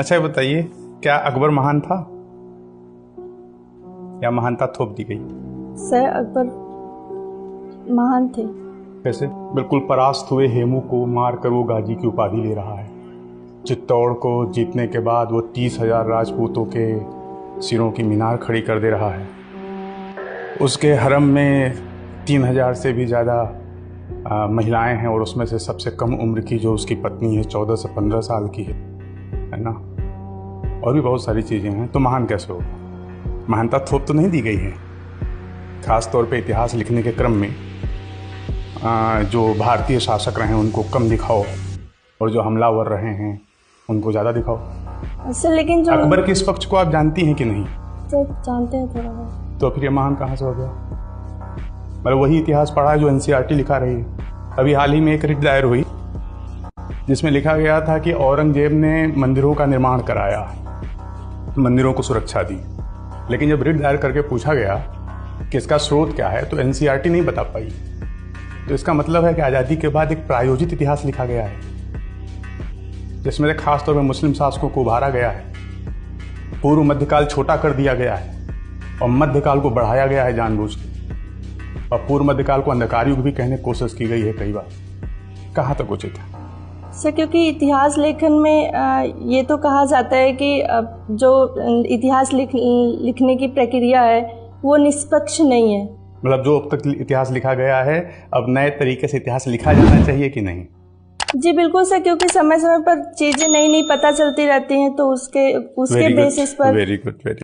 अच्छा ये बताइए, क्या अकबर महान था या महानता थोप दी गई? सर अकबर महान थे। कैसे? बिल्कुल परास्त हुए हेमू को मार कर वो गाजी की उपाधि ले रहा है। चित्तौड़ को जीतने के बाद वो 30,000 राजपूतों के सिरों की मीनार खड़ी कर दे रहा है। उसके हरम में 3,000 से भी ज़्यादा महिलाएं हैं और उसमें से सबसे कम उम्र की जो उसकी पत्नी है 14 से 15 साल की है ना। और भी बहुत सारी चीज़ें हैं, तो महान कैसे हो? महानता थोप तो नहीं दी गई है। ख़ास तौर पे इतिहास लिखने के क्रम में जो भारतीय शासक रहे हैं उनको कम दिखाओ और जो हमलावर रहे हैं उनको ज़्यादा दिखाओ। सर लेकिन जो अकबर के इस पक्ष को आप जानती हैं कि नहीं? सर जानते हैं थोड़ा बहुत। तो फिर ये महान कहाँ से हो गया? मतलब वही इतिहास पढ़ा है जो एनसीईआरटी लिखा रही है। अभी हाल ही में एक रिट दायर हुई जिसमें लिखा गया था कि औरंगजेब ने मंदिरों का निर्माण कराया, मंदिरों को सुरक्षा दी, लेकिन जब रिट दायर करके पूछा गया कि इसका स्रोत क्या है तो एनसीईआरटी नहीं बता पाई। तो इसका मतलब है कि आज़ादी के बाद एक प्रायोजित इतिहास लिखा गया है जिसमें खास तौर पर मुस्लिम शासकों को उभारा गया है। पूर्व मध्यकाल छोटा कर दिया गया है और मध्यकाल को बढ़ाया गया है जानबूझ के, और पूर्व मध्यकाल को अंधकार युग भी कहने की कोशिश की गई है कई बार। कहाँ तक उचित है? सर क्योंकि इतिहास लेखन में ये तो कहा जाता है कि जो इतिहास लिखने की प्रक्रिया है वो निष्पक्ष नहीं है। मतलब जो अब तक इतिहास लिखा गया है, अब नए तरीके से इतिहास लिखा जाना चाहिए कि नहीं? जी बिल्कुल सर, क्योंकि समय समय पर चीजें नई नई पता चलती रहती हैं, तो उसके बेसिस पर। Very good.